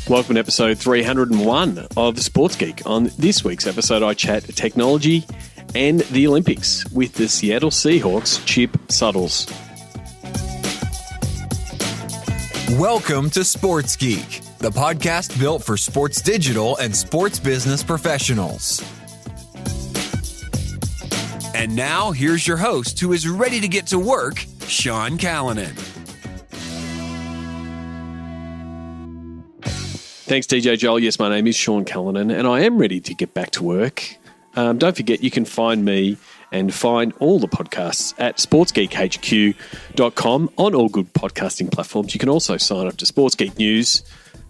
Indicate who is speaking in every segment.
Speaker 1: Welcome to episode 301 of Sports Geek. On this week's episode, I chat technology and the Olympics with the Seattle Seahawks' Chip Suttles.
Speaker 2: Welcome to Sports Geek, the podcast built for sports digital and sports business professionals. And now, here's your host who is ready to get to work, Sean Callanan.
Speaker 1: Thanks, DJ Joel. Yes, my name is Sean Callanan, and I am ready to get back to work. Don't forget, you can find me and find all the podcasts at sportsgeekhq.com on all good podcasting platforms. You can also sign up to Sports Geek News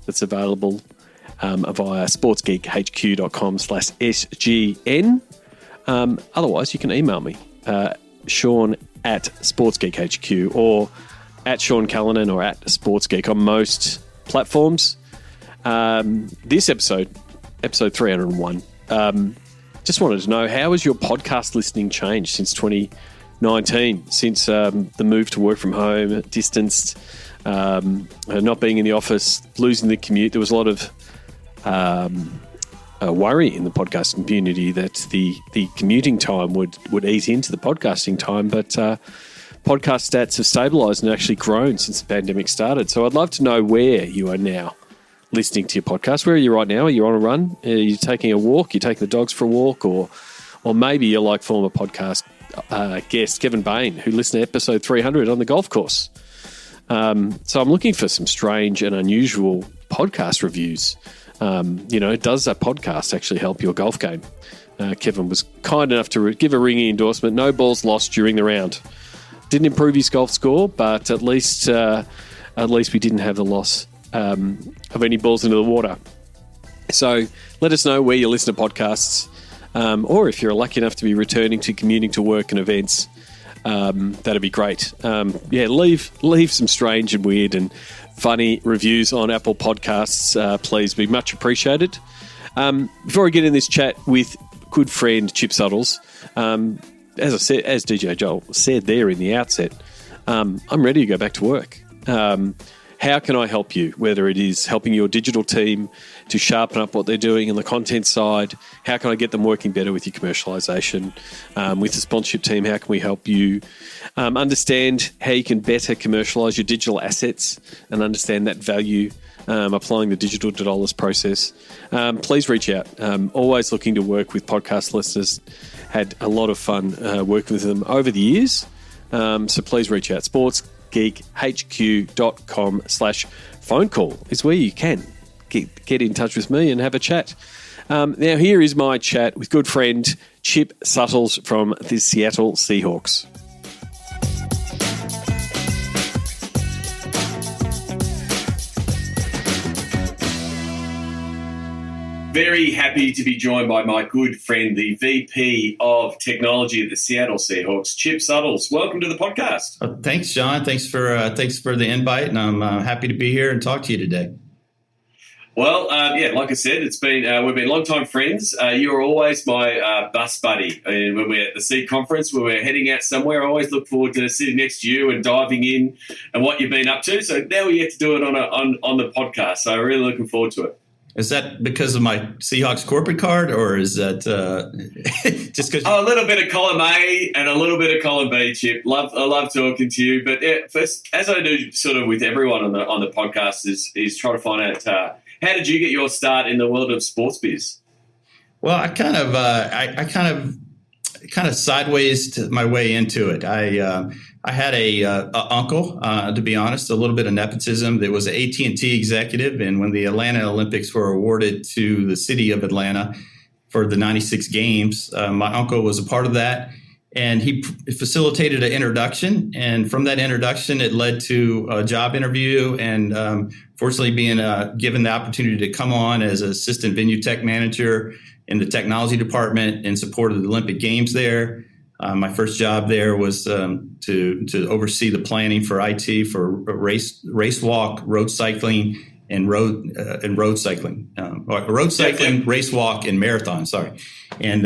Speaker 1: that's available via sportsgeekhq.com/SGN. Otherwise, you can email me, Sean at sportsgeekhq or at Sean Callanan or at Sportsgeek on most platforms. This episode 301, just wanted to know, how has your podcast listening changed since 2019, since the move to work from home, distanced, not being in the office, losing the commute? There was a lot of worry in the podcasting community that the commuting time would ease into the podcasting time, but podcast stats have stabilised and actually grown since the pandemic started. So I'd love to know where you are now listening to your podcast. Where are you right now? Are you on a run? Are you taking a walk? You're taking the dogs for a walk? Or maybe you're like former podcast guest Kevin Bain, who listened to episode 300 on the golf course. So I'm looking for some strange and unusual podcast reviews. Does that podcast actually help your golf game? Kevin was kind enough to give a ringing endorsement. No balls lost during the round. Didn't improve his golf score, but at least we didn't have the loss of any balls into the water. So let us know where you listen to podcasts, or if you're lucky enough to be returning to commuting to work and events. That'd be great. Leave some strange and weird and funny reviews on Apple Podcasts, please. Be much appreciated. Before I get in this chat with good friend Chip Suttles, as I said, as DJ Joel said there in the outset, I'm ready to go back to work. How can I help you? Whether it is helping your digital team to sharpen up what they're doing on the content side, how can I get them working better with your commercialization? With the sponsorship team, how can we help you understand how you can better commercialize your digital assets and understand that value, applying the digital to dollars process? Please reach out. Always looking to work with podcast listeners. Had a lot of fun working with them over the years. So please reach out. sportsgeekhq.com/phone call is where you can get in touch with me and have a chat. Now, here is my chat with good friend Chip Suttles from the Seattle Seahawks. Very happy to be joined by my good friend, the VP of Technology at the Seattle Seahawks, Chip Suttles. Welcome to the podcast.
Speaker 3: Thanks, John. Thanks for the invite, and I'm happy to be here and talk to you today.
Speaker 1: Well, like I said, it's been we've been longtime friends. You're always my bus buddy. And when we're at the Seed Conference, when we're heading out somewhere, I always look forward to sitting next to you and diving in and what you've been up to. So now we get to do it on the podcast. So I'm really looking forward to it.
Speaker 3: Is that because of my Seahawks corporate card, or is that just because?
Speaker 1: A little bit of column A and a little bit of column B, Chip. I love talking to you. But first, as I do sort of with everyone on the podcast, is try to find out how did you get your start in the world of sports biz?
Speaker 3: Well, I kind of sideways my way into it. I had a uncle, to be honest, a little bit of nepotism. There was an AT&T executive, and when the Atlanta Olympics were awarded to the city of Atlanta for the 96 games, my uncle was a part of that, and he facilitated an introduction. And from that introduction, it led to a job interview, and fortunately being given the opportunity to come on as assistant venue tech manager in the technology department in support of the Olympic Games there. My first job there was to oversee the planning for IT for race walk, road cycling, and road cycling, race walk, and marathon. Sorry, and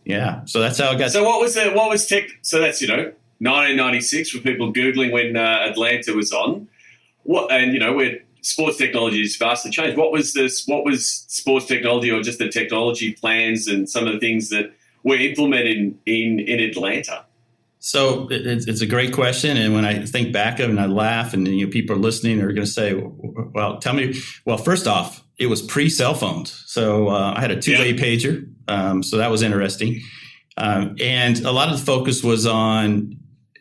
Speaker 3: yeah. So that's how I got.
Speaker 1: So what was tech? So that's 1996 for people Googling when Atlanta was on. What, and we're
Speaker 4: sports technology has vastly changed. What was sports technology, or just the technology plans and some of the things that were implemented in Atlanta?
Speaker 3: So it's a great question. And when I think back of it and I laugh, and people are listening, they're going to say, well, tell me. Well, first off, it was pre-cell phones. So I had a two-way pager. So that was interesting. And a lot of the focus was on,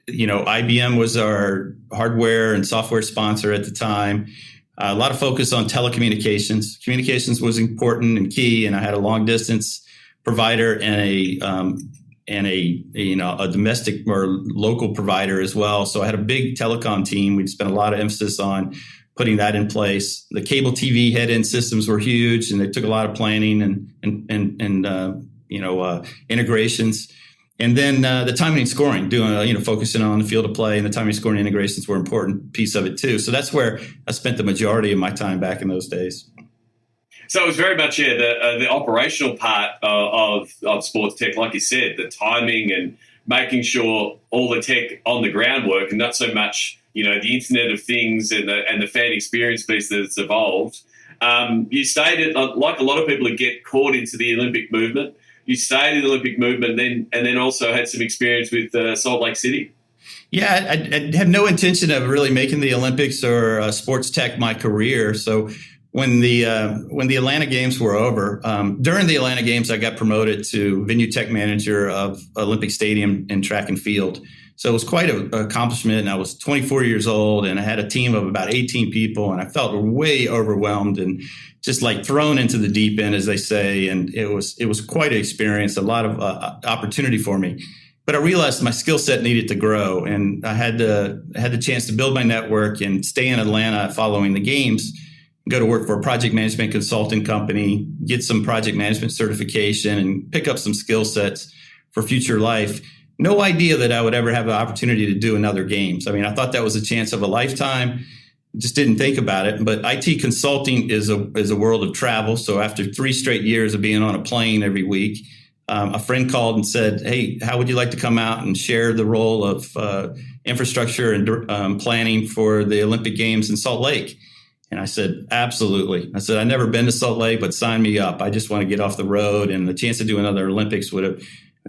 Speaker 3: IBM was our hardware and software sponsor at the time. A lot of focus on telecommunications. Communications was important and key. And I had a long distance provider and a domestic or local provider as well. So I had a big telecom team. We'd spent a lot of emphasis on putting that in place. The cable TV head-end systems were huge, and they took a lot of planning and integrations. And then the timing and scoring, focusing on the field of play, and the timing, scoring, integrations were an important piece of it too. So that's where I spent the majority of my time back in those days.
Speaker 4: So it was very much the operational part of sports tech, like you said, the timing and making sure all the tech on the ground work, and not so much the Internet of Things and the fan experience piece that's evolved. You stayed like a lot of people that get caught into the Olympic movement. You stayed in the Olympic movement, and then also had some experience with Salt Lake City.
Speaker 3: Yeah, I had no intention of really making the Olympics or sports tech my career. So when the Atlanta Games were over, during the Atlanta Games, I got promoted to venue tech manager of Olympic Stadium and track and field. So it was quite an accomplishment. And I was 24 years old, and I had a team of about 18 people, and I felt way overwhelmed and just like thrown into the deep end, as they say. And it was quite an experience, a lot of opportunity for me. But I realized my skill set needed to grow, and I had the chance to build my network and stay in Atlanta following the games, go to work for a project management consulting company, get some project management certification, and pick up some skill sets for future life. No idea that I would ever have the opportunity to do another games. I mean, I thought that was a chance of a lifetime. Just didn't think about it. But IT consulting is a world of travel. So after 3 straight years of being on a plane every week, a friend called and said, "Hey, how would you like to come out and share the role of infrastructure and planning for the Olympic Games in Salt Lake?" And I said, "Absolutely." I said, "I've never been to Salt Lake, but sign me up. I just want to get off the road, and the chance to do another Olympics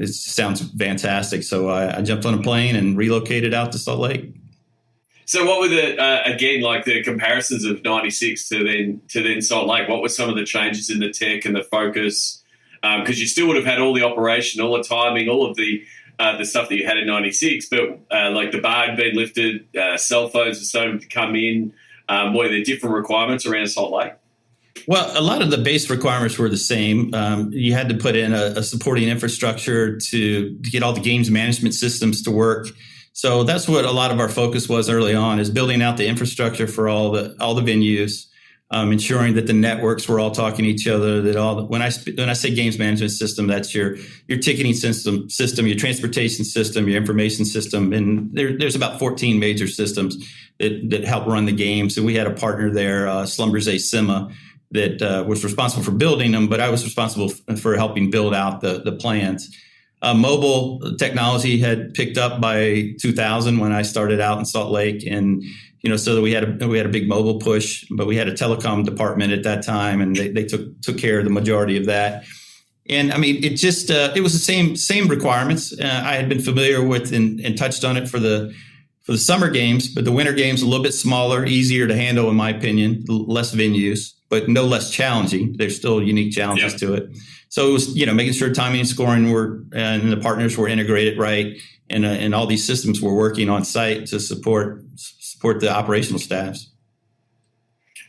Speaker 3: it sounds fantastic." So I jumped on a plane and relocated out to Salt Lake.
Speaker 4: So what were the comparisons of 96 to then Salt Lake? What were some of the changes in the tech and the focus? Because you still would have had all the operation, all the timing, all of the stuff that you had in 96, but like the bar had been lifted, cell phones were starting to come in. Were there different requirements around Salt Lake?
Speaker 3: Well, a lot of the base requirements were the same. You had to put in a supporting infrastructure to get all the games management systems to work. So that's what a lot of our focus was early on, is building out the infrastructure for all the venues, ensuring that the networks were all talking to each other. That when I say games management system, that's your ticketing system, your transportation system, your information system, and there's about 14 major systems that help run the games. And we had a partner there, Schlumberger Sima, that was responsible for building them, but I was responsible for helping build out the plans. Mobile technology had picked up by 2000 when I started out in Salt Lake, and so that we had a big mobile push, but we had a telecom department at that time, and they took care of the majority of that. And I mean, it just it was the same requirements I had been familiar with and touched on it for the summer games, but the winter games a little bit smaller, easier to handle in my opinion, less venues, but no less challenging. There's still unique challenges to it. So it was, making sure timing and scoring and the partners were integrated right, and all these systems were working on site to support the operational staffs.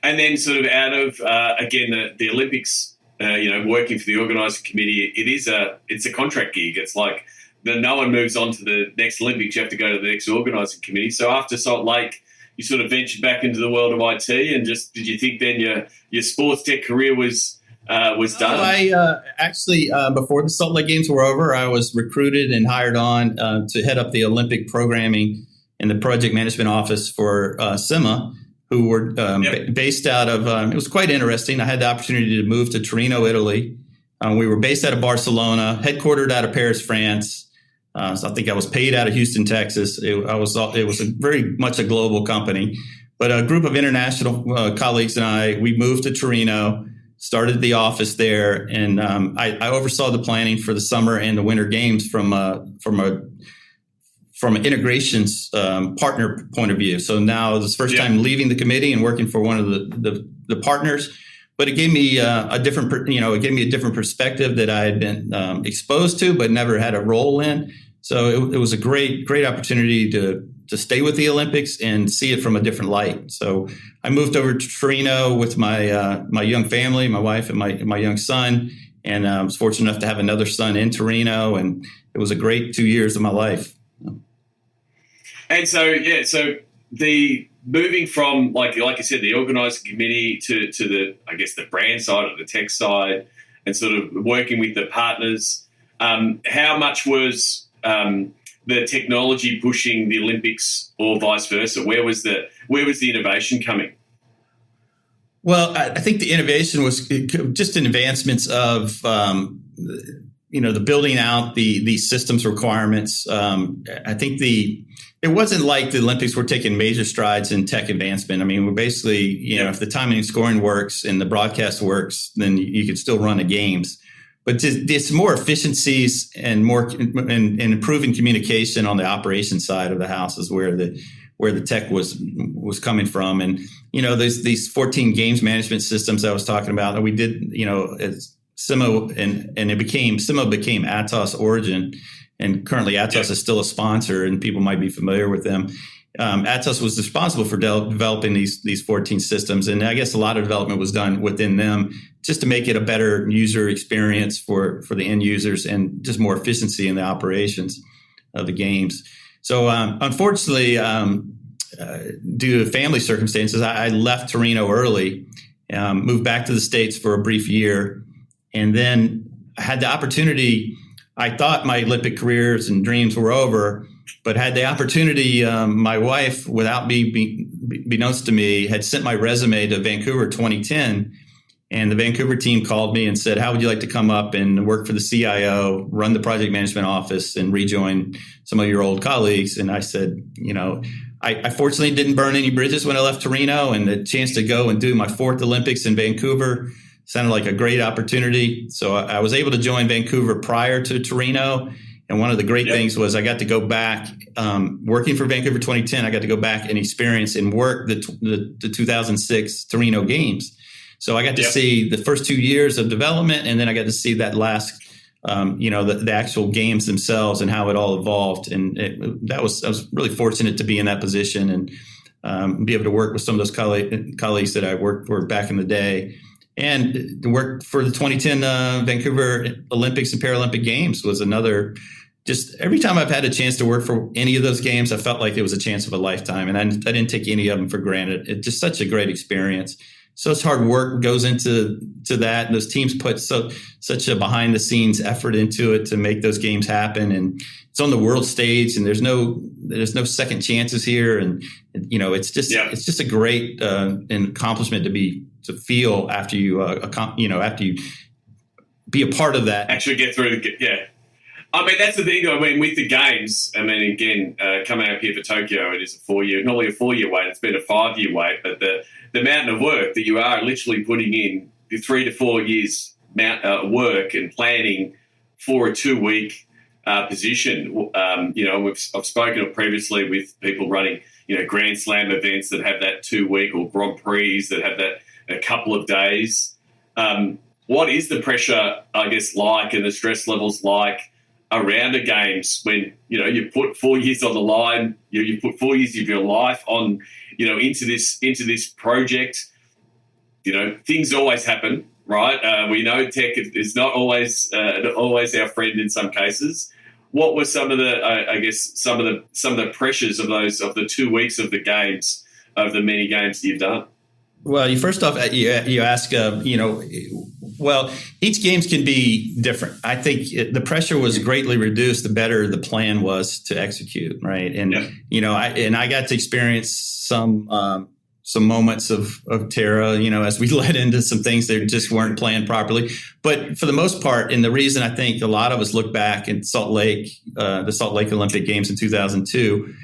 Speaker 4: And then sort of out of the Olympics, working for the organising committee, it's a contract gig. It's like no one moves on to the next Olympics. You have to go to the next organising committee. So after Salt Lake, you sort of ventured back into the world of IT, and just did you think then your sports tech career was done?
Speaker 3: I actually, before the Salt Lake Games were over, I was recruited and hired on to head up the Olympic programming in the project management office for CIMA, who were based out of, it was quite interesting. I had the opportunity to move to Torino, Italy. We were based out of Barcelona, headquartered out of Paris, France. So I think I was paid out of Houston, Texas. It was very much a global company. But a group of international colleagues and we moved to Torino, started the office there, and I oversaw the planning for the summer and the winter games from an integrations partner point of view. So now this first time leaving the committee and working for one of the partners, but it gave me a different perspective that I had been exposed to, but never had a role in. So it was a great opportunity to stay with the Olympics and see it from a different light. So I moved over to Torino with my young family, my wife and my young son, and I was fortunate enough to have another son in Torino, and it was a great 2 years of my life.
Speaker 4: And so the moving from like you said, the organising committee to the the brand side or the tech side, and sort of working with the partners. How much was the technology pushing the Olympics, or vice versa? Where was the innovation coming?
Speaker 3: Well, I think the innovation was just in advancements of the building out the systems requirements. I think it wasn't like the Olympics were taking major strides in tech advancement. I mean, we're basically, if the timing and scoring works and the broadcast works, then you could still run the games. But it's more efficiencies and and improving communication on the operations side of the house is where the tech was coming from. And, there's these 14 games management systems I was talking about that we did, as Simo and Simo became Atos Origin. And currently Atos is still a sponsor, and people might be familiar with them. Atos was responsible for developing these 14 systems. And I guess a lot of development was done within them just to make it a better user experience for the end users and just more efficiency in the operations of the games. So unfortunately, due to family circumstances, I left Torino early, moved back to the States for a brief year, and then I had the opportunity. I thought my Olympic careers and dreams were over, but had the opportunity. My wife, without beknownst to me, had sent my resume to Vancouver 2010, and the Vancouver team called me and said, "How would you like to come up and work for the CIO, run the project management office, and rejoin some of your old colleagues?" And I said, I fortunately didn't burn any bridges when I left Torino, and the chance to go and do my 4th Olympics in Vancouver sounded like a great opportunity. So I was able to join Vancouver prior to Torino. And one of the great things was I got to go back, working for Vancouver 2010, I got to go back and experience and work the 2006 Torino Games. So I got to see the first 2 years of development, and then I got to see that last, the actual games themselves and how it all evolved. And I was really fortunate to be in that position and be able to work with some of those colleagues that I worked for back in the day. And to work for the 2010 Vancouver Olympics and Paralympic Games was another. Just every time I've had a chance to work for any of those games, I felt like it was a chance of a lifetime, and I didn't take any of them for granted. It's just such a great experience. So it's hard work goes into that, and those teams put such a behind the scenes effort into it to make those games happen. And it's on the world stage, and there's no second chances here, and it's just a great accomplishment to feel after you after you be a part of that.
Speaker 4: Actually get through I mean, that's the thing. I mean, with the games, again, coming up here for Tokyo, it is not only a 4-year wait, it's been a 5-year wait, but the amount of work that you are literally putting in, the 3 to 4 years work and planning for a 2-week position. I've spoken previously with people running, Grand Slam events that have that 2-week, or Grand Prix that have that a couple of days. What is the pressure, I guess, like, and the stress levels like around the games when, you put 4 years on the line, you put 4 years of your life on, into this project? Things always happen, right? We know tech is not always our friend in some cases. What were some of the, some of the pressures of the 2 weeks of the games, of the many games that you've done?
Speaker 3: Well, first off, you ask, well, each games can be different. I think the pressure was greatly reduced the better the plan was to execute, right? And I got to experience some moments of terror, as we led into some things that just weren't planned properly. But for the most part, and the reason I think a lot of us look back at the Salt Lake Olympic Games in 2002.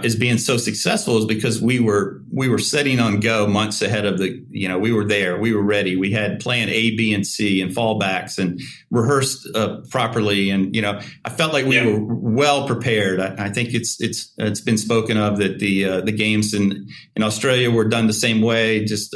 Speaker 3: Is being so successful is because we were we were setting on go months ahead of we were there, we were ready. We had plan A, B, and C and fallbacks and rehearsed properly. And, I felt like we were well prepared. I think it's been spoken of that the games in Australia were done the same way, just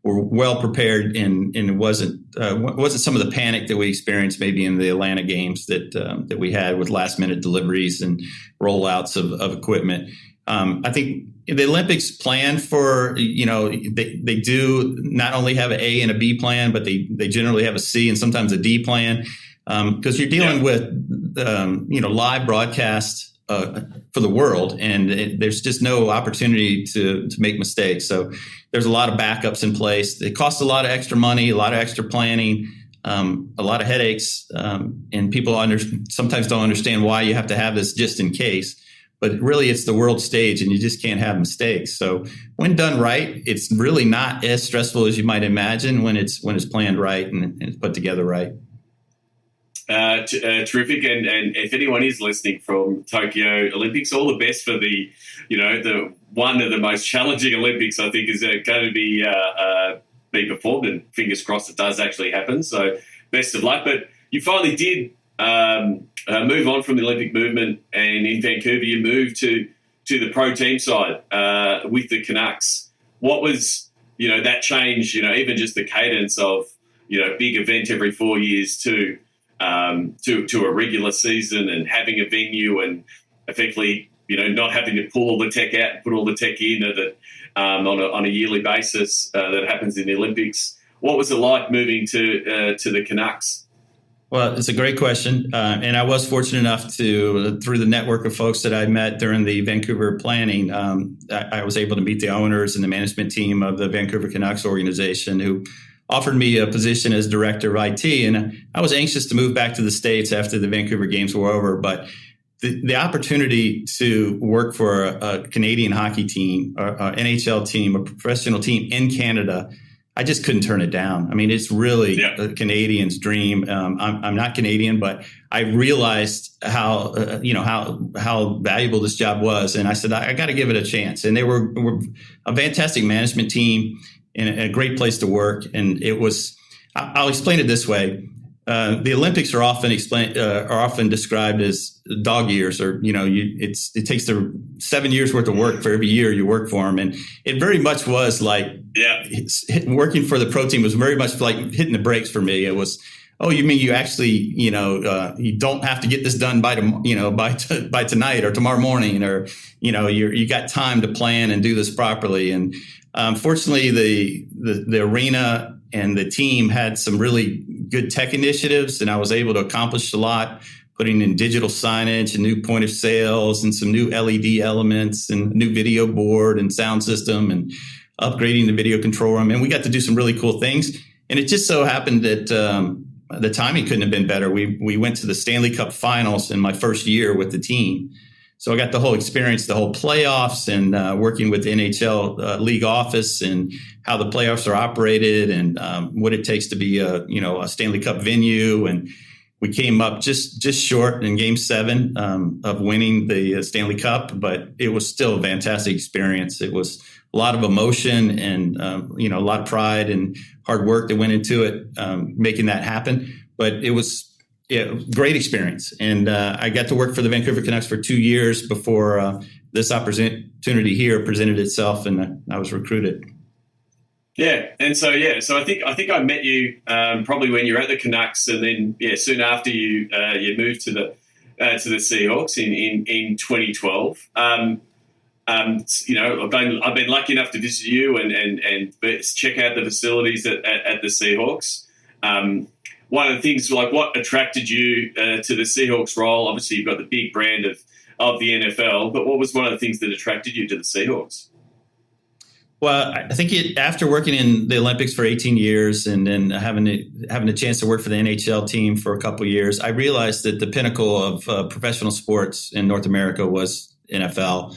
Speaker 3: were well prepared, and it wasn't some of the panic that we experienced maybe in the Atlanta games that we had with last minute deliveries and rollouts of equipment. I think the Olympics plan for, they do not only have an A and a B plan, but they generally have a C and sometimes a D plan, because you're dealing with, live broadcast for the world, and there's just no opportunity to make mistakes. So there's a lot of backups in place. It costs a lot of extra money, a lot of extra planning, a lot of headaches, and people sometimes don't understand why you have to have this just in case. But really, it's the world stage, and you just can't have mistakes. So when done right, it's really not as stressful as you might imagine when it's planned right and it's put together right.
Speaker 4: Terrific. And if anyone is listening from Tokyo Olympics, all the best for the one of the most challenging Olympics, I think, is going to be performed, and fingers crossed it does actually happen. So best of luck. But you finally did move on from the Olympic movement, and in Vancouver you moved to the pro team side with the Canucks. What was that change? Even just the cadence of big event every 4 years to a regular season, and having a venue, and effectively not having to pull all the tech out and put all the tech in on a yearly basis that happens in the Olympics. What was it like moving to the Canucks?
Speaker 3: Well, it's a great question. And I was fortunate enough to, through the network of folks that I met during the Vancouver planning, I was able to meet the owners and the management team of the Vancouver Canucks organization, who offered me a position as director of IT. And I was anxious to move back to the States after the Vancouver games were over. But the opportunity to work for a Canadian hockey team, or NHL team, a professional team in Canada, I just couldn't turn it down. I mean, it's really a Canadian's dream. I'm not Canadian, but I realized how valuable this job was. And I said, I got to give it a chance. And they were a fantastic management team and a great place to work. And it was, I'll explain it this way. The Olympics are often described as dog years, or it takes 7 years worth of work for every year you work for them, and it very much was like working for the pro team was very much like hitting the brakes for me. It was, oh, you mean you actually you don't have to get this done by tonight or tomorrow morning, or you got time to plan and do this properly. And fortunately, the arena and the team had some really good tech initiatives, and I was able to accomplish a lot, putting in digital signage and new point of sales and some new LED elements and new video board and sound system, and upgrading the video control room. And we got to do some really cool things. And it just so happened that the timing couldn't have been better. We went to the Stanley Cup finals in my first year with the team. So I got the whole experience, the whole playoffs, and working with the NHL league office and how the playoffs are operated, and what it takes to be a Stanley Cup venue. And we came up just short in Game 7 of winning the Stanley Cup, but it was still a fantastic experience. It was a lot of emotion and a lot of pride and hard work that went into it, making that happen. But it was great experience. And I got to work for the Vancouver Canucks for 2 years before this opportunity here presented itself, and I was recruited.
Speaker 4: Yeah, and so I think I met you probably when you were at the Canucks, and then soon after you moved to the Seahawks in 2012. I've been lucky enough to visit you and check out the facilities at the Seahawks. One of the things, like, what attracted you to the Seahawks role? Obviously, you've got the big brand of the NFL, but what was one of the things that attracted you to the Seahawks?
Speaker 3: Well, I think after working in the Olympics for 18 years and then having a chance to work for the NHL team for a couple of years, I realized that the pinnacle of professional sports in North America was NFL.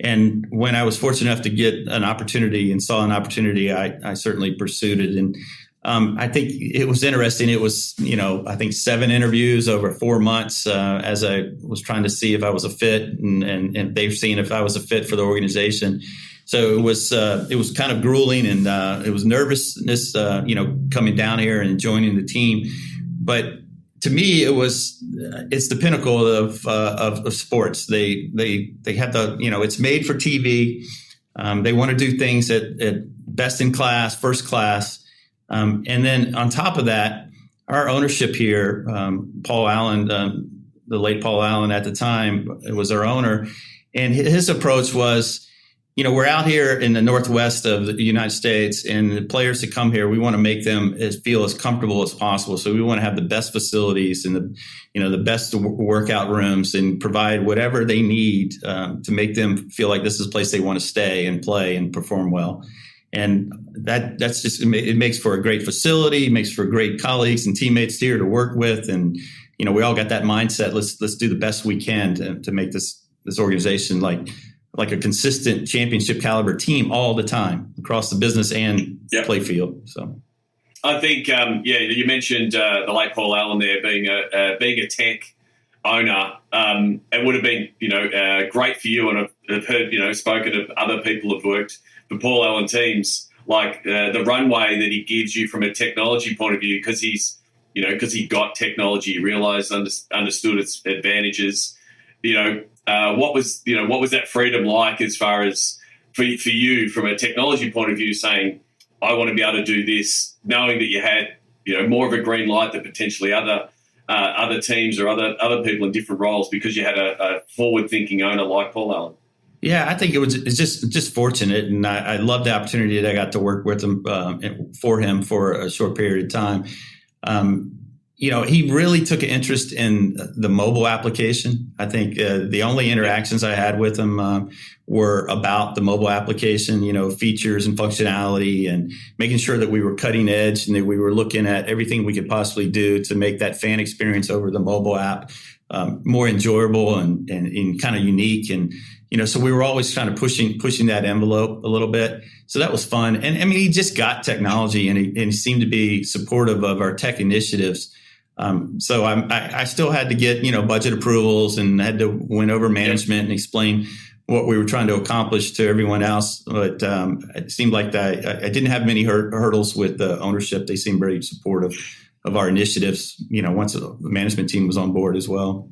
Speaker 3: And when I was fortunate enough to get an opportunity and saw an opportunity, I certainly pursued it. And I think it was interesting. It was, I think 7 interviews over 4 months as I was trying to see if I was a fit, and they've seen if I was a fit for the organization. So it was kind of grueling, and it was nervousness, coming down here and joining the team. But to me, it's the pinnacle of sports. They have it's made for TV. They want to do things at best in class, first class. And then on top of that, our ownership here, Paul Allen, the late Paul Allen at the time was our owner. And his approach was, we're out here in the Northwest of the United States, and the players that come here, we want to make them feel as comfortable as possible. So we want to have the best facilities and the best workout rooms, and provide whatever they need to make them feel like this is a place they want to stay and play and perform well. And that's just, it makes for a great facility, makes for great colleagues and teammates here to work with. And, we all got that mindset. Let's do the best we can to make this organization like a consistent championship caliber team all the time across the business and play field. So
Speaker 4: I think, you mentioned the late Paul Allen there being a tech owner. It would have been, great for you. And I've heard, spoken to other people who've worked for Paul Allen teams, like the runway that he gives you from a technology point of view, because he got technology, realized, understood its advantages. What was that freedom like as far as for you from a technology point of view, saying, I want to be able to do this, knowing that you had, more of a green light than potentially other teams or other people in different roles, because you had a forward-thinking owner like Paul Allen?
Speaker 3: Yeah, I think it's just fortunate, and I love the opportunity that I got to work with him for a short period of time. He really took an interest in the mobile application. I think the only interactions I had with him were about the mobile application, features and functionality, and making sure that we were cutting edge and that we were looking at everything we could possibly do to make that fan experience over the mobile app more enjoyable and kind of unique. And, so we were always kind of pushing that envelope a little bit. So that was fun. And I mean, he just got technology, and he seemed to be supportive of our tech initiatives. So I still had to get, budget approvals, and had to win over management and explain what we were trying to accomplish to everyone else. But it seemed like I didn't have many hurdles with the ownership. They seemed very supportive of our initiatives, once the management team was on board as well.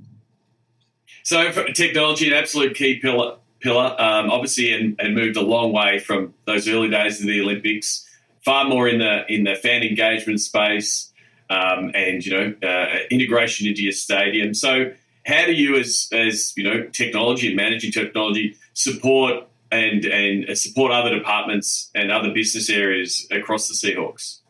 Speaker 4: So for technology, an absolute key pillar, obviously, and moved a long way from those early days of the Olympics, far more in the fan engagement space. And integration into your stadium. So, how do you, as technology and managing technology, support and support other departments and other business areas across the Seahawks?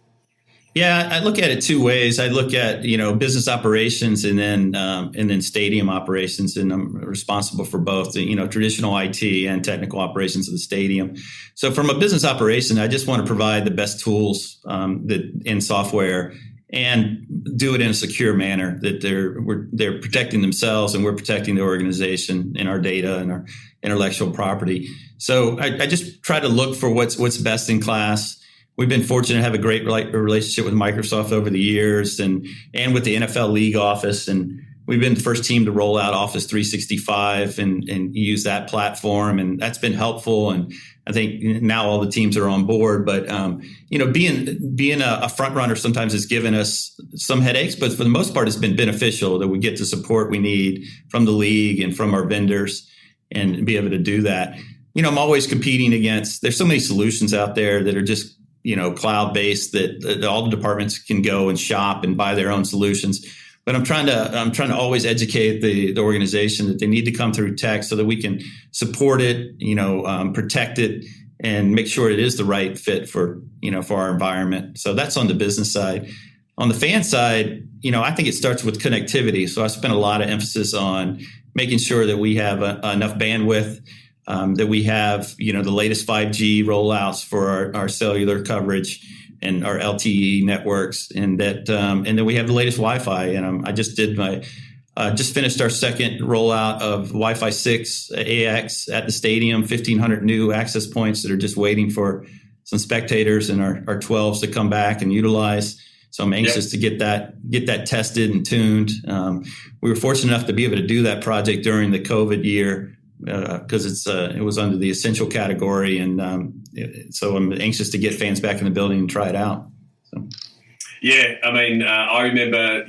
Speaker 3: Yeah, I look at it two ways. I look at business operations and then stadium operations, and I'm responsible for both the traditional IT and technical operations of the stadium. So, from a business operation, I just want to provide the best tools in software, and do it in a secure manner, that they're protecting themselves and we're protecting the organization and our data and our intellectual property. So I just try to look for what's best in class. We've been fortunate to have a great relationship with Microsoft over the years, and with the NFL League office. And we've been the first team to roll out Office 365 and use that platform, and that's been helpful. And I think now all the teams are on board, but being a front runner sometimes has given us some headaches, but for the most part, it's been beneficial that we get the support we need from the league and from our vendors, and be able to do that. I'm always competing against. There's so many solutions out there that are just cloud-based that all the departments can go and shop and buy their own solutions. But I'm trying to always educate the organization that they need to come through tech so that we can support it, protect it, and make sure it is the right fit for our environment. So that's on the business side. On the fan side, I think it starts with connectivity. So I spent a lot of emphasis on making sure that we have enough bandwidth, that we have the latest 5G rollouts for our cellular coverage and our LTE networks, and then we have the latest Wi-Fi. And I just finished our second rollout of Wi-Fi 6 AX at the stadium, 1,500 new access points that are just waiting for some spectators and our 12s to come back and utilize. So I'm anxious to get that tested and tuned. We were fortunate enough to be able to do that project during the COVID year, because it was under the essential category, and so I'm anxious to get fans back in the building and try it out. So.
Speaker 4: Yeah, I mean, I remember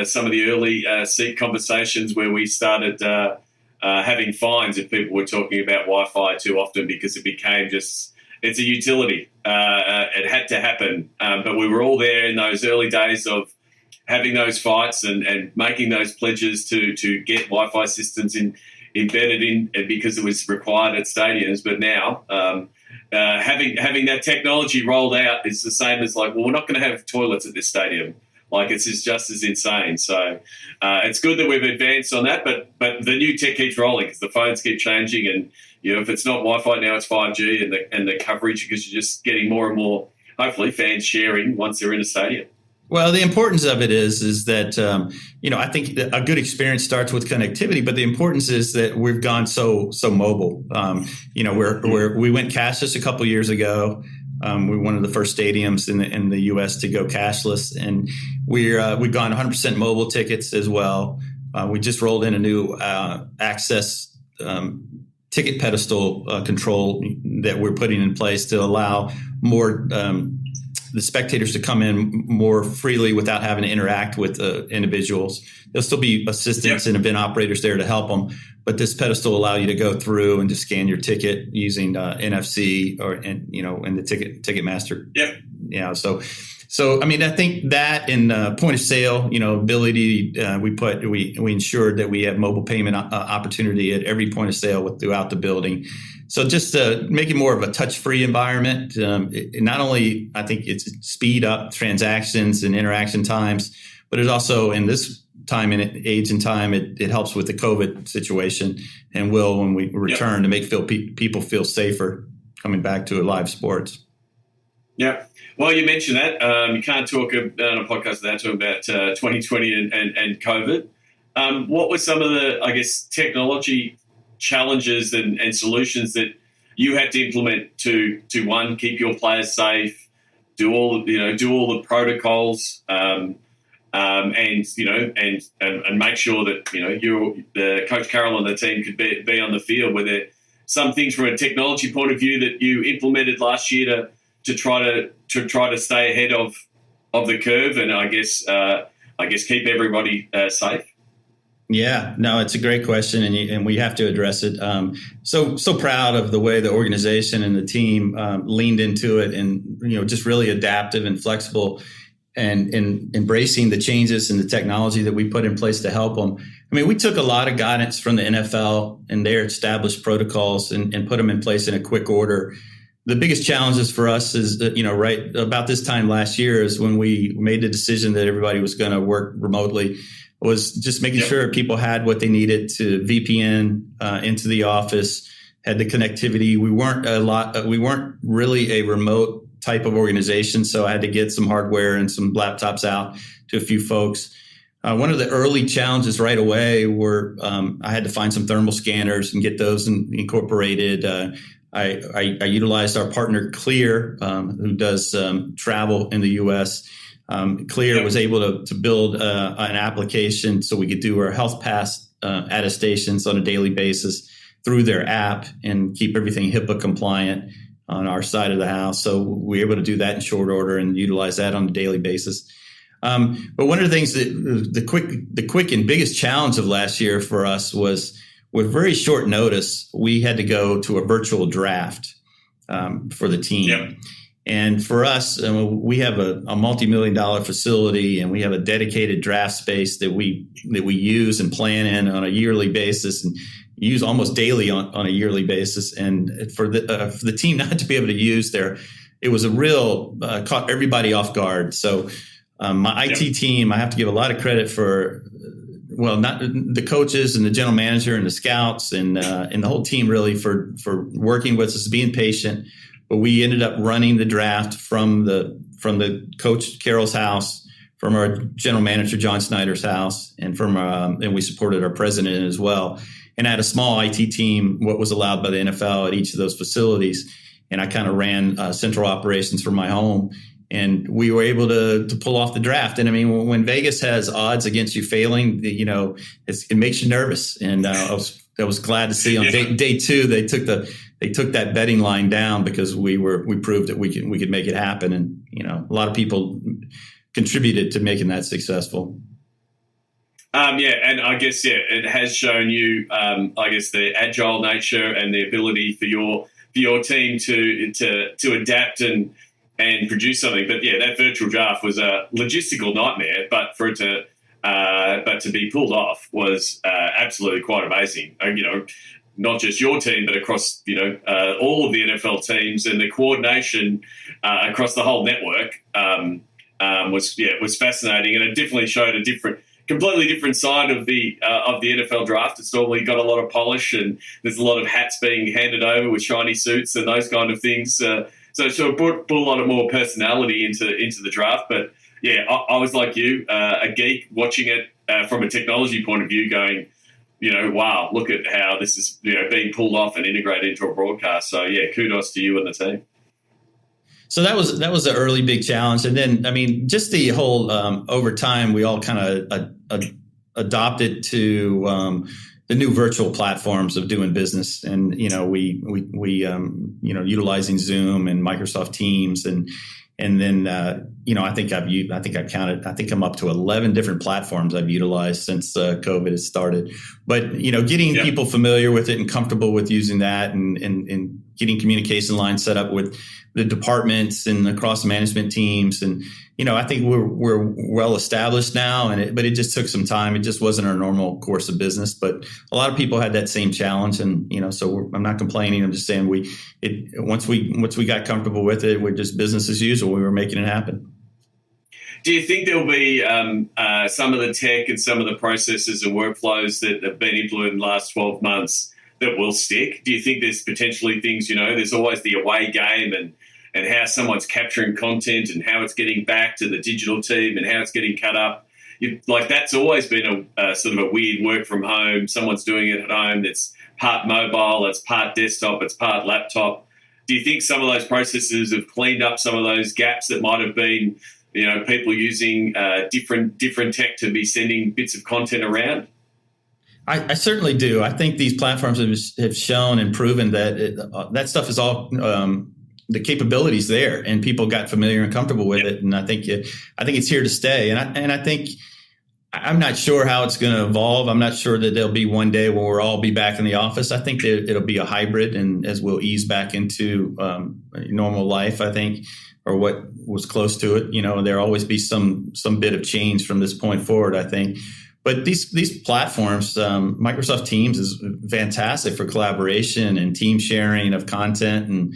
Speaker 4: some of the early seat conversations where we started having fines if people were talking about Wi-Fi too often, because it became it's a utility. It had to happen, but we were all there in those early days of having those fights and making those pledges to get Wi-Fi systems embedded in, because it was required at stadiums. But now having that technology rolled out is the same as like, well, we're not going to have toilets at this stadium. Like, it's just as insane. So it's good that we've advanced on that, but the new tech keeps rolling because the phones keep changing, and if it's not Wi-Fi now, it's 5G, and the coverage, because you're just getting more and more, hopefully, fans sharing once they're in a stadium.
Speaker 3: Well, the importance of it is that, I think a good experience starts with connectivity, but the importance is that we've gone so mobile. We went cashless a couple of years ago. We're one of the first stadiums in the U.S. to go cashless, and we've gone 100% mobile tickets as well. We just rolled in a new access ticket pedestal control that we're putting in place to allow more the spectators to come in more freely without having to interact with individuals. There'll still be assistants and event operators there to help them, but this pedestal will allow you to go through and just scan your ticket using NFC and the Ticketmaster.
Speaker 4: Yep.
Speaker 3: Yeah. So I mean, I think that in point of sale, ability, we ensured that we have mobile payment opportunity at every point of sale throughout the building. So just to make it more of a touch-free environment, not only I think it's speed up transactions and interaction times, but it also in this time and age and time, it helps with the COVID situation and will when we return to make people feel safer coming back to live sports.
Speaker 4: Yeah. Well, you mentioned that. You can't talk on a podcast without talking about 2020 and COVID. What were some of the, I guess, technology challenges and solutions that you had to implement to one, keep your players safe, do all the protocols, and make sure that the Coach Carroll and the team could be on the field? Were there some things from a technology point of view that you implemented last year to try to stay ahead of the curve and I guess keep everybody safe?
Speaker 3: Yeah, no, it's a great question, and we have to address it. So proud of the way the organization and the team leaned into it, and just really adaptive and flexible, and embracing the changes and the technology that we put in place to help them. I mean, we took a lot of guidance from the NFL and their established protocols and put them in place in a quick order. The biggest challenges for us is that, right about this time last year is when we made the decision that everybody was going to work remotely, was just making sure people had what they needed to VPN into the office, had the connectivity. We weren't really a remote type of organization, so I had to get some hardware and some laptops out to a few folks. One of the early challenges right away were I had to find some thermal scanners and get those incorporated. I utilized our partner Clear, who does travel in the U.S. Clear was able to build an application so we could do our health pass attestations on a daily basis through their app and keep everything HIPAA compliant on our side of the house. So we were able to do that in short order and utilize that on a daily basis. But one of the things that the quick and biggest challenge of last year for us was with very short notice, we had to go to a virtual draft for the team. Yep. And for us, we have a multi-million-dollar facility, and we have a dedicated draft space that we use and plan in on a yearly basis, and use almost daily on a yearly basis. And for the team not to be able to use there, it was a real caught everybody off guard. So my IT team, I have to give a lot of credit for. Well, not the coaches and the general manager and the scouts and the whole team really for working with us, being patient. But we ended up running the draft from the Coach Carroll's house, from our general manager John Snyder's house, and and we supported our president as well. And I had a small IT team, what was allowed by the NFL at each of those facilities. And I kind of ran central operations from my home. and we were able to pull off the draft. And I mean, when Vegas has odds against you failing, it makes you nervous. And I was glad to see on day 2 they took that betting line down because we proved that we could make it happen. And a lot of people contributed to making that successful.
Speaker 4: And I guess it has shown you the agile nature and the ability for your team to adapt and produce something. But that virtual draft was a logistical nightmare, but for it to be pulled off was absolutely quite amazing. Not just your team, but across all of the NFL teams, and the coordination across the whole network was fascinating, and it definitely showed a completely different side of the NFL draft. It's normally got a lot of polish, and there's a lot of hats being handed over with shiny suits and those kind of things. So it brought a lot of more personality into the draft. But I was like you, a geek watching it from a technology point of view, going, wow, look at how this is being pulled off and integrated into a broadcast. So kudos to you and the team.
Speaker 3: So that was the early big challenge. And then, I mean, just the whole over time, we all kind of adopted to the new virtual platforms of doing business. And, we utilizing Zoom and Microsoft Teams. And then, I think I'm up to 11 different platforms I've utilized since COVID has started. But, getting people familiar with it and comfortable with using that and getting communication lines set up with the departments and across management teams. And, I think we're well established now, but it just took some time. It just wasn't our normal course of business. But a lot of people had that same challenge. And, so I'm not complaining. I'm just saying once we got comfortable with it, we're just business as usual. We were making it happen.
Speaker 4: Do you think there'll be some of the tech and some of the processes and workflows that have been implemented in the last 12 months that will stick? Do you think there's potentially things, there's always the away game and how someone's capturing content and how it's getting back to the digital team and how it's getting cut up? That's always been a sort of a weird work from home. Someone's doing it at home. That's part mobile, it's part desktop, it's part laptop. Do you think some of those processes have cleaned up some of those gaps that might have been, people using different tech to be sending bits of content around?
Speaker 3: I certainly do. I think these platforms have shown and proven that that stuff is all the capabilities there, and people got familiar and comfortable with it. And I think it's here to stay. And I think I'm not sure how it's going to evolve. I'm not sure that there'll be one day where we'll all be back in the office. I think that it'll be a hybrid, and as we'll ease back into normal life, I think, or what was close to it, there'll always be some bit of change from this point forward, I think. But these platforms, Microsoft Teams is fantastic for collaboration and team sharing of content, and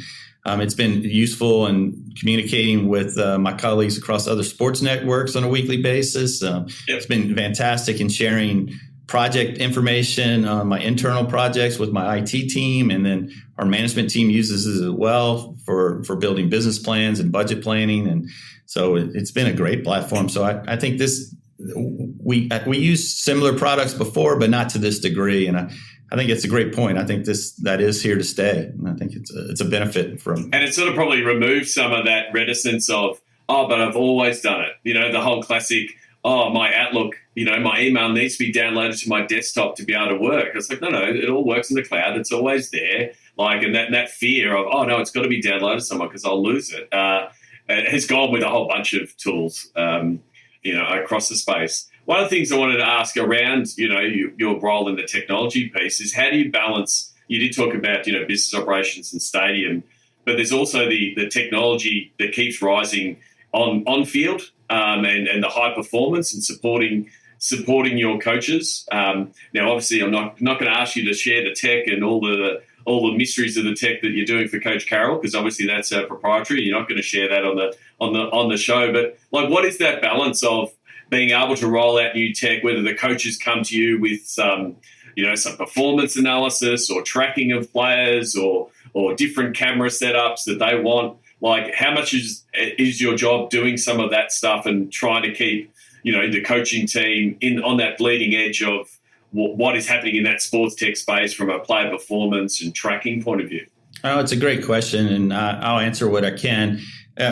Speaker 3: it's been useful in communicating with my colleagues across other sports networks on a weekly basis. It's been fantastic in sharing project information on my internal projects with my IT team, and then our management team uses it as well for building business plans and budget planning. And so it's been a great platform. So I think we used similar products before, but not to this degree. And I think it's a great point. I think that is here to stay. And I think it's a benefit from. And
Speaker 4: it sort of probably removed some of that reticence of, but I've always done it. The whole classic, my Outlook, my email needs to be downloaded to my desktop to be able to work. It's like, no, it all works in the cloud. It's always there. And that fear of, no, it's got to be downloaded somewhere because I'll lose it. It has gone with a whole bunch of tools, across the space. One of the things I wanted to ask around, your role in the technology piece is how do you balance, you did talk about, business operations and stadium, but there's also the technology that keeps rising on field and the high performance and supporting your coaches. Now, obviously, I'm not going to ask you to share the tech and all the mysteries of the tech that you're doing for Coach Carroll, because obviously that's proprietary. You're not going to share that on the show. But what is that balance of being able to roll out new tech, whether the coaches come to you with some performance analysis or tracking of players or different camera setups that they want? How much is your job doing some of that stuff and trying to keep, the coaching team on that bleeding edge of what is happening in that sports tech space from a player performance and tracking point of view?
Speaker 3: Oh, it's a great question, and I'll answer what I can.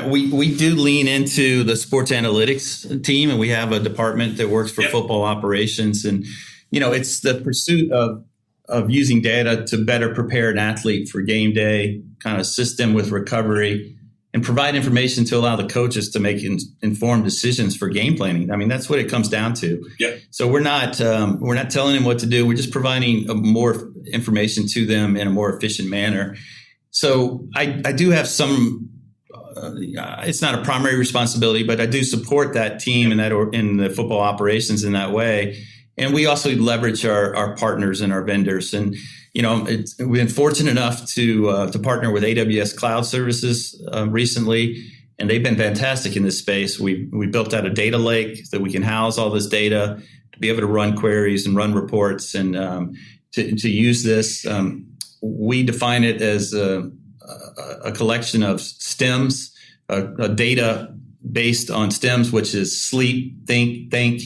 Speaker 3: We do lean into the sports analytics team, and we have a department that works for football operations. And, it's the pursuit of using data to better prepare an athlete for game day, kind of assist them with recovery, and provide information to allow the coaches to make informed decisions for game planning. I mean, that's what it comes down to.
Speaker 4: Yep.
Speaker 3: So we're not telling them what to do. We're just providing more information to them in a more efficient manner. So I do have some. It's not a primary responsibility, but I do support that team and in the football operations in that way. And we also leverage our partners and our vendors. And we've been fortunate enough to partner with AWS Cloud Services recently, and they've been fantastic in this space. We built out a data lake that we can house all this data to be able to run queries and run reports and to use this. We define it as a collection of stems, a data based on stems, which is sleep, think,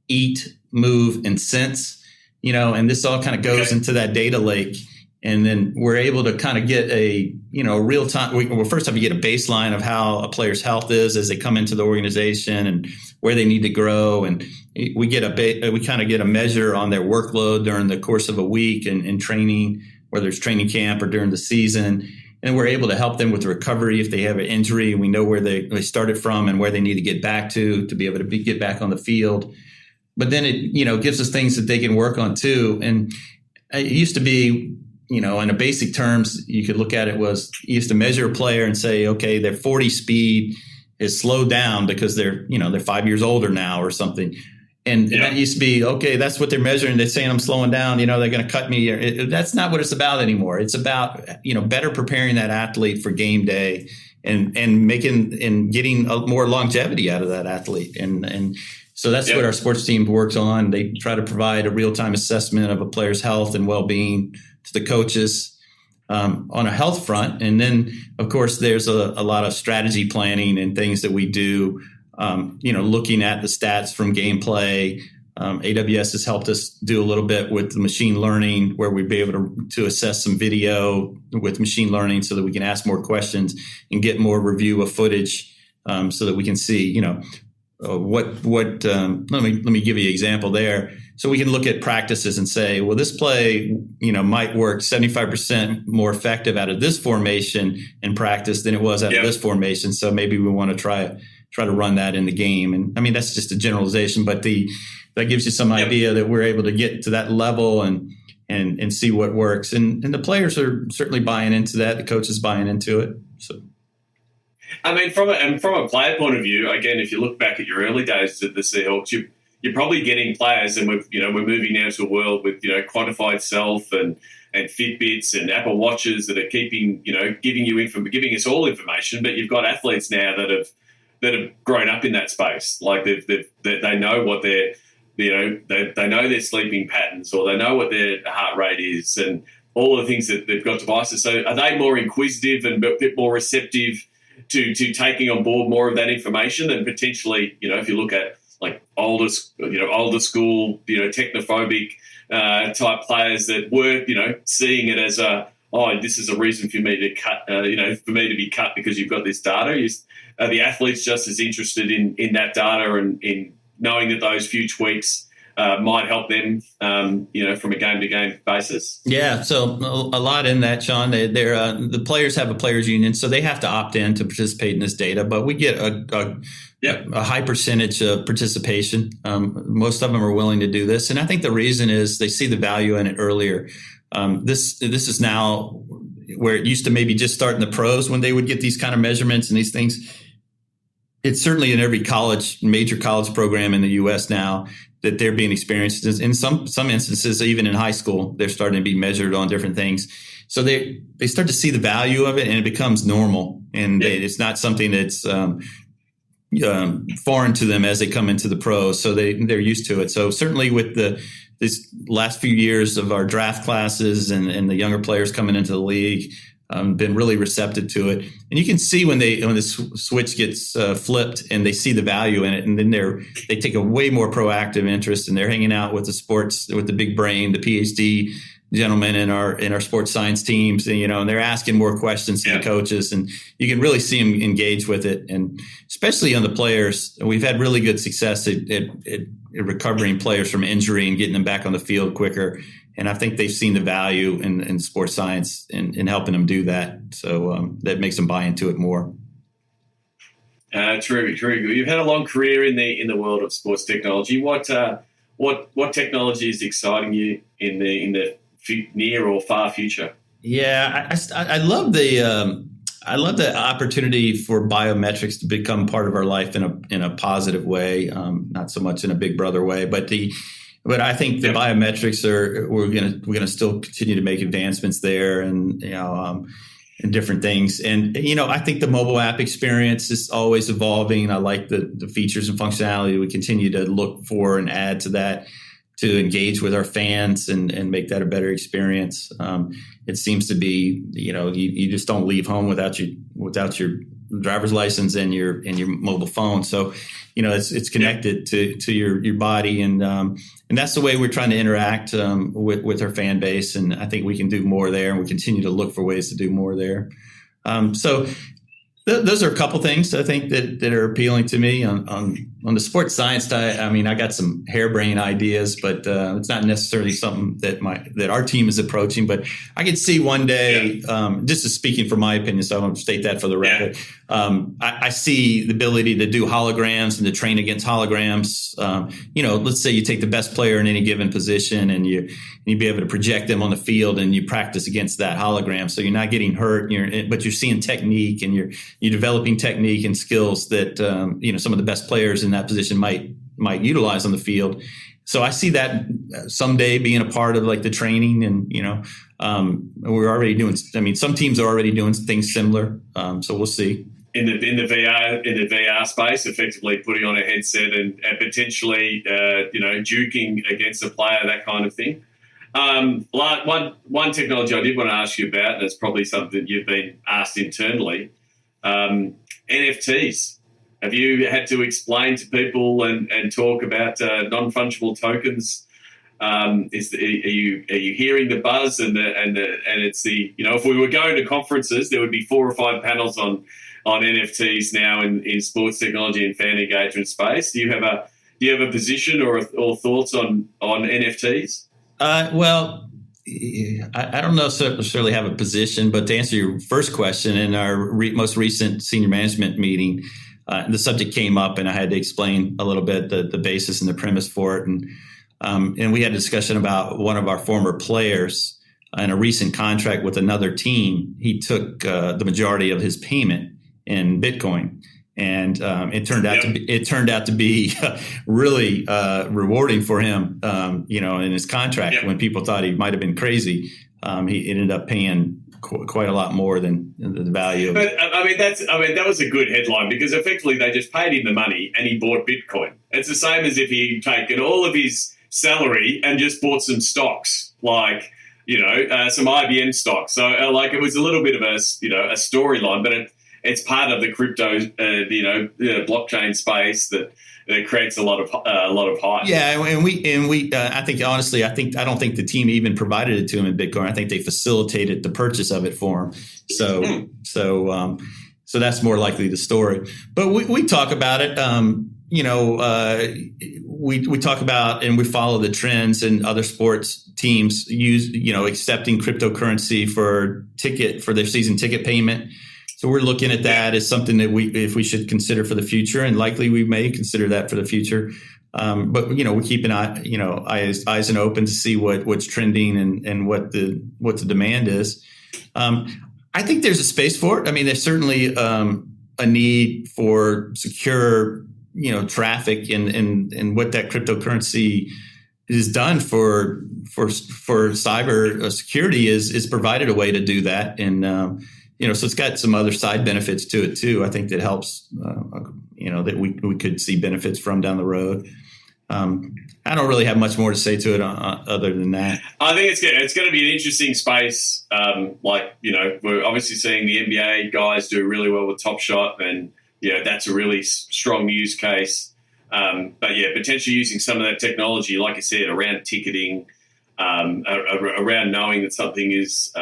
Speaker 3: eat, move, and sense, and this all kind of goes into that data lake. And then we're able to kind of get a real time. Well, first off, you get a baseline of how a player's health is as they come into the organization and where they need to grow. And we kind of get a measure on their workload during the course of a week and training, whether it's training camp or during the season. And we're able to help them with recovery if they have an injury. We know where they started from and where they need to get back to be able to get back on the field. But then it, gives us things that they can work on too. And it used to be, in a basic terms, you could look at it was you used to measure a player and say, okay, their 40 speed is slowed down because they're 5 years older now or something. And that used to be, okay, that's what they're measuring. They're saying I'm slowing down, they're going to cut me. That's not what it's about anymore. It's about, better preparing that athlete for game day and getting more longevity out of that athlete. And so that's what our sports team works on. They try to provide a real-time assessment of a player's health and well-being to the coaches on a health front. And then, of course, there's a lot of strategy planning and things that we do, looking at the stats from gameplay. AWS has helped us do a little bit with the machine learning where we'd be able to assess some video with machine learning so that we can ask more questions and get more review of footage so that we can see, let me give you an example there. So we can look at practices and say, well, this play, might work 75% more effective out of this formation in practice than it was out of this formation. So maybe we want to try to run that in the game. And I mean, that's just a generalization, but that gives you some idea that we're able to get to that level and see what works. And the players are certainly buying into that. The coach is buying into it. So.
Speaker 4: I mean, from a player point of view, again, if you look back at your early days at the Seahawks, you're probably getting players, and we're moving now to a world with quantified self and Fitbits and Apple Watches that are keeping giving us all information. But you've got athletes now that have grown up in that space, like they know what they know their sleeping patterns, or they know what their heart rate is, and all the things that they've got devices. So are they more inquisitive and a bit more receptive to taking on board more of that information than potentially, if you look at like older school, technophobic type players that were, seeing it as this is a reason for me to cut, for me to be cut because you've got this data. Are the athletes just as interested in that data and in knowing that those few tweaks might help them, from a game-to-game basis? Yeah, so
Speaker 3: a lot in that, Sean. The players have a players' union, so they have to opt in to participate in this data. But we get a high percentage of participation. Most of them are willing to do this, and I think the reason is they see the value in it earlier. This is now where it used to maybe just start in the pros when they would get these kind of measurements and these things. It's certainly in every major college program in the U.S. now that they're being experienced. In some instances, even in high school, they're starting to be measured on different things. So they start to see the value of it, and it becomes normal. And it's not something that's foreign to them as they come into the pros. So they're used to it. So certainly with these last few years of our draft classes and the younger players coming into the league, been really receptive to it. And you can see when the switch gets flipped and they see the value in it, and then they take a way more proactive interest, and they're hanging out with the sports, with the big brain, the PhD gentlemen in our sports science teams, and they're asking more questions to the coaches, and you can really see them engage with it. And especially on the players, we've had really good success at recovering players from injury and getting them back on the field quicker. And I think they've seen the value in sports science in helping them do that. So that makes them buy into it more.
Speaker 4: True. You've had a long career in the world of sports technology. What technology is exciting you in the near or far future?
Speaker 3: Yeah, I love the opportunity for biometrics to become part of our life in a positive way, not so much in a Big Brother way, but I think the biometrics we're gonna still continue to make advancements there, and and different things. And I think the mobile app experience is always evolving. I like the features and functionality we continue to look for and add to that, to engage with our fans and make that a better experience. It seems to be, you just don't leave home without your driver's license and your mobile phone. So, it's connected to your body, and that's the way we're trying to interact with our fan base. And I think we can do more there, and we continue to look for ways to do more there. So those are a couple things I think that are appealing to me on the sports science side. I mean, I got some harebrained ideas, but it's not necessarily something that our team is approaching. But I could see one day, just as speaking from my opinion, so I don't state that for the record. I see the ability to do holograms and to train against holograms. Let's say you take the best player in any given position and you be able to project them on the field, and you practice against that hologram. So you're not getting hurt, but you're seeing technique, and you're developing technique and skills that some of the best players in that position might utilize on the field. So I see that someday being a part of like the training, and we're already doing. I mean, some teams are already doing things similar. So we'll see.
Speaker 4: In the VR space, effectively putting on a headset and potentially juking against a player, that kind of thing. One technology I did want to ask you about, and it's probably something you've been asked internally. NFTs. Have you had to explain to people and talk about non-fungible tokens? Are you hearing the buzz and it's if we were going to conferences, there would be 4 or 5 panels on NFTs now in sports technology and fan engagement space. Do you have a position or thoughts on NFTs?
Speaker 3: Well, I don't necessarily have a position, but to answer your first question, in our most recent senior management meeting, the subject came up, and I had to explain a little bit the basis and the premise for it. And we had a discussion about one of our former players in a recent contract with another team. He took the majority of his payment in Bitcoin. And it turned out to be really rewarding for him, in his contract. When people thought he might have been crazy, he ended up paying quite a lot more than the value of it.
Speaker 4: But that was a good headline, because effectively they just paid him the money and he bought Bitcoin. It's the same as if he'd taken all of his salary and just bought some stocks, like some IBM stocks. So it was a little bit of a storyline, but it's part of the crypto, blockchain space that creates a lot of hype.
Speaker 3: Yeah, and we I think honestly, I don't think the team even provided it to him in Bitcoin. I think they facilitated the purchase of it for him. So that's more likely the story. But we talk about it. We talk about, and we follow the trends, and other sports teams use accepting cryptocurrency for their season ticket payment. So we're looking at that as something that if we should consider for the future, and likely we may consider that for the future. But we keep an eye, eyes and open to see what's trending and what the demand is. I think there's a space for it. I mean, there's certainly a need for secure, traffic, and what that cryptocurrency is done for cyber security is provided a way to do that. And so it's got some other side benefits to it too. I think that helps, that we could see benefits from down the road. I don't really have much more to say to it other than that.
Speaker 4: I think it's going to be an interesting space. We're obviously seeing the NBA guys do really well with Top Shot, and that's a really strong use case. But potentially using some of that technology, like I said, around ticketing, around knowing that something is,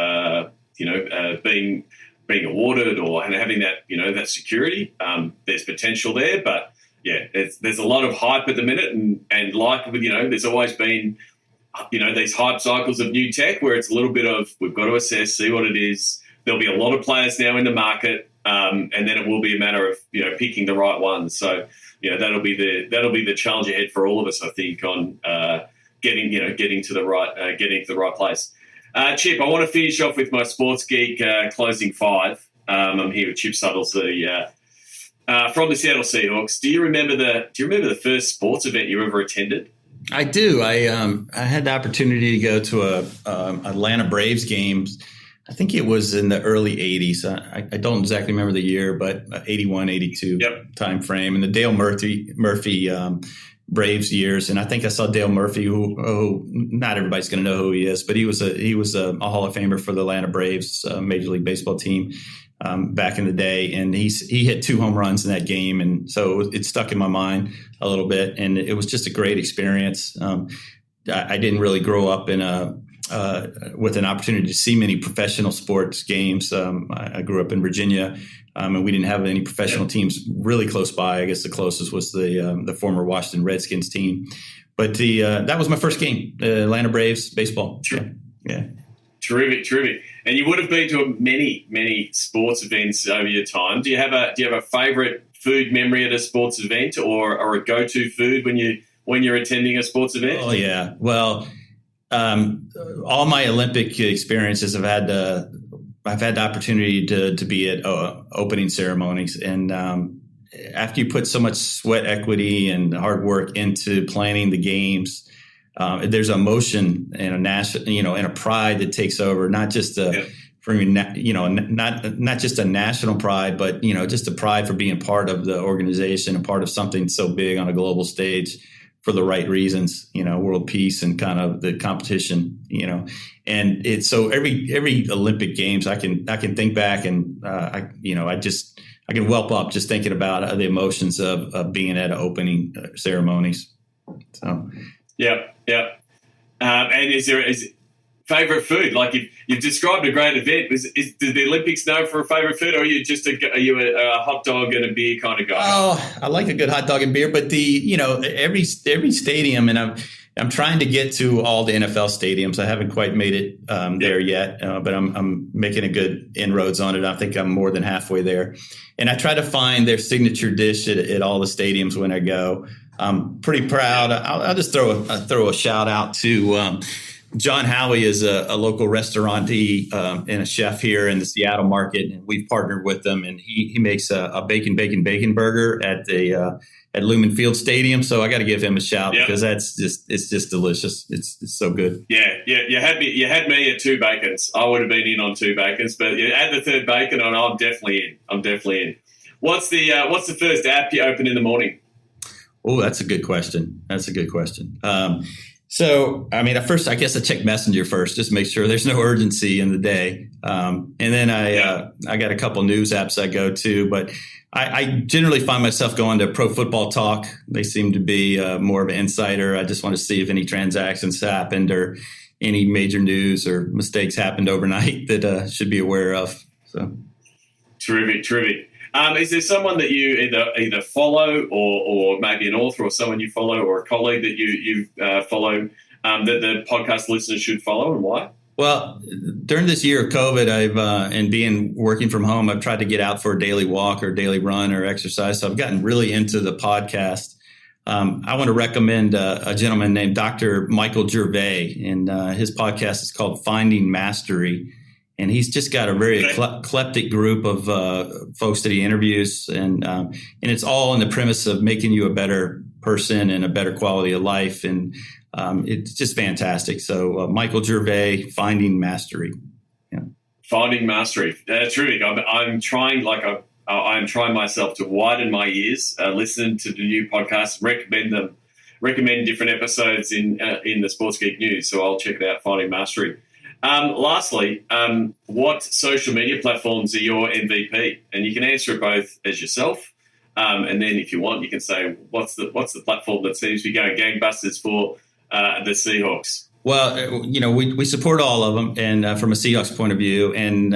Speaker 4: being awarded or having that, that security. There's potential there, but yeah, there's a lot of hype at the minute, and like there's always been, these hype cycles of new tech where it's a little bit of we've got to assess, see what it is. There'll be a lot of players now in the market, and then it will be a matter of picking the right ones. So that'll be the challenge ahead for all of us, I think, on getting to the right place. Chip, I want to finish off with my Sports Geek closing five. I'm here with Chip Suttles, from the Seattle Seahawks. Do you remember the first sports event you ever attended?
Speaker 3: I do. I had the opportunity to go to a Atlanta Braves games. I think it was in the early 80s. I don't exactly remember the year, but 81, 82 time frame. And the Dale Murphy Braves years. And I think I saw Dale Murphy, who not everybody's going to know who he is, but he was a Hall of Famer for the Atlanta Braves Major League Baseball team back in the day. And he hit 2 home runs in that game. And so it stuck in my mind a little bit. And it was just a great experience. I didn't really grow up with an opportunity to see many professional sports games. I grew up in Virginia, and we didn't have any professional teams really close by. I guess the closest was the former Washington Redskins team. But that was my first game, the Atlanta Braves baseball. Yeah.
Speaker 4: Terrific. And you would have been to many sports events over your time. Do you have a favorite food memory at a sports event, or a go-to food when you're attending a sports event?
Speaker 3: Oh yeah. Well, all my Olympic experiences, I've had the opportunity to be at opening ceremonies, and after you put so much sweat equity and hard work into planning the games, there's emotion and and a pride that takes over, not just not just a national pride, but just a pride for being part of the organization and part of something so big on a global stage for the right reasons, world peace and kind of the competition, and it's so every Olympic Games I can think back and I can whelp up just thinking about the emotions of being at opening ceremonies. So,
Speaker 4: yeah. And is favorite food? Like you've described a great event. Do the Olympics know for a favorite food, or are you just a hot dog and a beer kind of guy?
Speaker 3: Oh, I like a good hot dog and beer, but every stadium, and I'm trying to get to all the NFL stadiums. I haven't quite made it there yet, but I'm making a good inroads on it. I think I'm more than halfway there, and I try to find their signature dish at all the stadiums when I go. I'm pretty proud. I'll just throw a shout out to John Howie is a local restaurantee and a chef here in the Seattle market, and we've partnered with them. And he makes a bacon burger at Lumen Field Stadium. So I got to give him a shout because it's just delicious. It's so good.
Speaker 4: Yeah. You had me at 2 bacons. I would have been in on 2 bacons, but you add the 3rd bacon, and I'm definitely in. What's the first app you open in the morning?
Speaker 3: Oh, that's a good question. So, at first, I guess I check Messenger first, just make sure there's no urgency in the day. And then I got a couple news apps I go to, but I generally find myself going to Pro Football Talk. They seem to be more of an insider. I just want to see if any transactions happened or any major news or mistakes happened overnight that should be aware of. So,
Speaker 4: terrific. Is there someone that you either follow or maybe an author or someone you follow or a colleague that you follow that the podcast listeners should follow, and why?
Speaker 3: Well, during this year of COVID, and working from home, I've tried to get out for a daily walk or daily run or exercise. So I've gotten really into the podcast. I want to recommend a gentleman named Dr. Michael Gervais, and his podcast is called Finding Mastery. And he's just got a very eclectic group of folks that he interviews, and it's all in the premise of making you a better person and a better quality of life, and it's just fantastic. So Michael Gervais, Finding Mastery. Yeah. Finding Mastery,
Speaker 4: terrific. I'm trying myself to widen my ears, listen to the new podcasts, recommend different episodes in the Sports Geek News. So I'll check it out. Finding Mastery. Lastly, what social media platforms are your MVP? And you can answer it both as yourself, and then if you want, you can say what's the platform that seems to be going gangbusters for the Seahawks.
Speaker 3: Well, we support all of them, and from a Seahawks point of view, and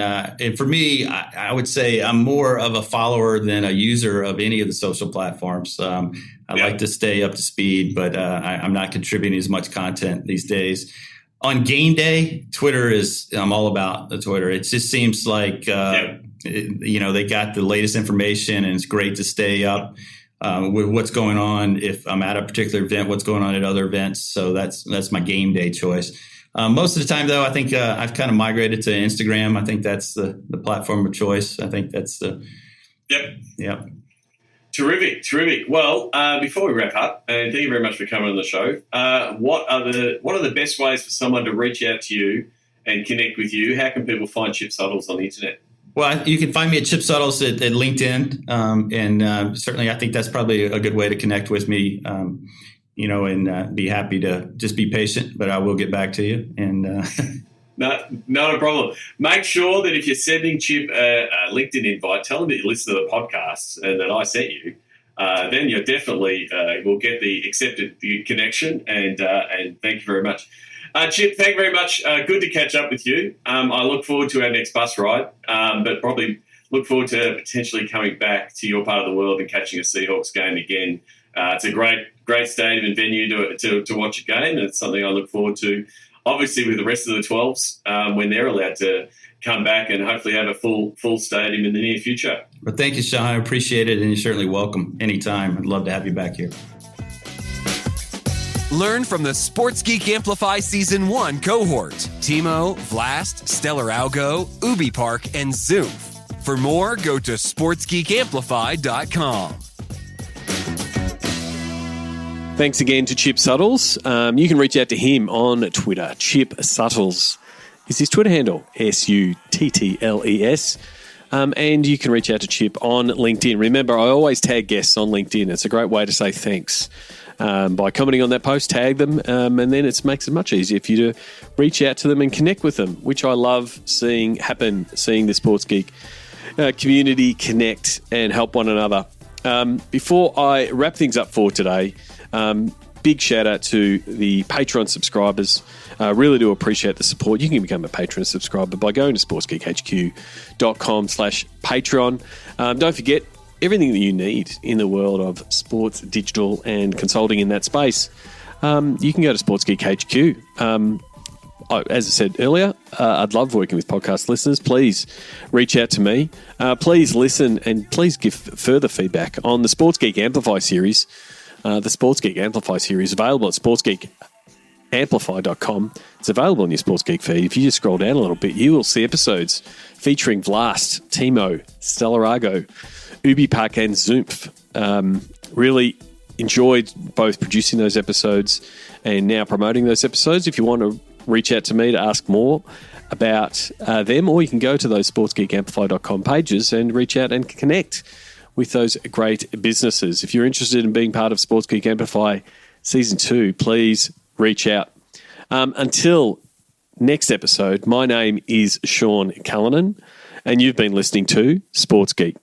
Speaker 3: for me, I would say I'm more of a follower than a user of any of the social platforms. I like to stay up to speed, but I'm not contributing as much content these days. On game day, I'm all about the Twitter. It just seems like they got the latest information, and it's great to stay up with what's going on. If I'm at a particular event, what's going on at other events. So that's my game day choice. Most of the time, though, I think I've kind of migrated to Instagram. I think that's the platform of choice. I think that's the. Yep.
Speaker 4: Terrific. Well, before we wrap up, and thank you very much for coming on the show. What are the best ways for someone to reach out to you and connect with you? How can people find Chip Suttles on the internet?
Speaker 3: Well, you can find me at Chip Suttles at LinkedIn, and certainly I think that's probably a good way to connect with me. And be happy to just be patient, but I will get back to you. And
Speaker 4: not a problem. Make sure that if you're sending Chip a LinkedIn invite, tell him that you listen to the podcast and that I sent you. Then you definitely will get the accepted connection. And thank you very much. Chip, thank you very much. Good to catch up with you. I look forward to our next bus ride, but probably look forward to potentially coming back to your part of the world and catching a Seahawks game again. It's a great stadium and venue to watch a game, and it's something I look forward to, obviously, with the rest of the 12s when they're allowed to come back and hopefully have a full stadium in the near future.
Speaker 3: Well, thank you, Sean. I appreciate it, and you're certainly welcome anytime. I'd love to have you back here.
Speaker 2: Learn from the Sports Geek Amplify Season 1 cohort. Timo, Vlast, Stellar Algo, Ubi Park, and Zoof. For more, go to sportsgeekamplify.com.
Speaker 1: Thanks again to Chip Suttles. You can reach out to him on Twitter. Chip Suttles is his Twitter handle, Suttles. And you can reach out to Chip on LinkedIn. Remember, I always tag guests on LinkedIn. It's a great way to say thanks. By commenting on that post, tag them, and then it makes it much easier for you to reach out to them and connect with them, which I love seeing happen, seeing the Sports Geek community connect and help one another. Before I wrap things up for today, big shout out to the Patreon subscribers. Really do appreciate the support. You can become a Patreon subscriber by going to sportsgeekhq.com/Patreon. Don't forget, everything that you need in the world of sports, digital, and consulting in that space, you can go to Sports Geek HQ. As I said earlier, I'd love working with podcast listeners. Please reach out to me. Please listen and please give further feedback on the Sports Geek Amplify series. The Sports Geek Amplify series available at sportsgeekamplify.com. It's available on your Sports Geek feed. If you just scroll down a little bit, you will see episodes featuring Vlast, Timo, Stellarago, Ubi Park, and Zoomph. Really enjoyed both producing those episodes and now promoting those episodes. If you want to reach out to me to ask more about them, or you can go to those sportsgeekamplify.com pages and reach out and connect with those great businesses. If you're interested in being part of Sports Geek Amplify Season 2, please reach out. Until next episode, my name is Sean Callanan, and you've been listening to Sports Geek.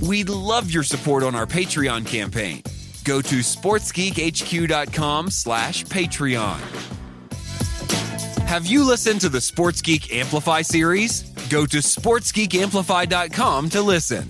Speaker 2: We'd love your support on our Patreon campaign. Go to sportsgeekhq.com/Patreon. Have you listened to the Sports Geek Amplify series? Go to sportsgeekamplify.com to listen.